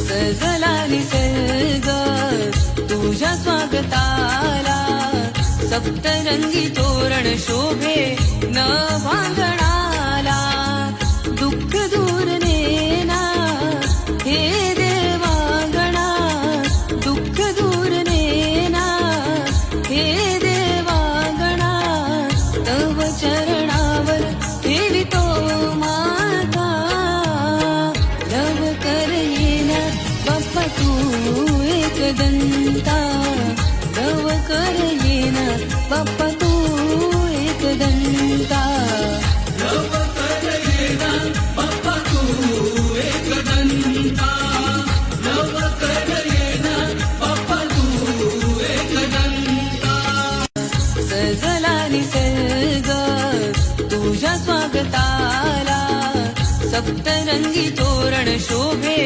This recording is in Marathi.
सजला निसर्ग तुझ्या स्वागताला, सप्तरंगी तोरण शोभे न भांगणाला. दुःख दूर नेना हे देवांगणा, दुःख दूर नेना हे देवांगणा. तव चरणावर ठेवितो माथा, लवकर येना बाप्पा तू एकदंता, लवकर येना बाप्पा तू एकदंता. लवकर येना बाप्पा तू एकदंता, लवकर येना बाप्पा तू एकदंता. सजला निसर्ग तुझ्या स्वागताला, सप्तरंगी तोरण शोभे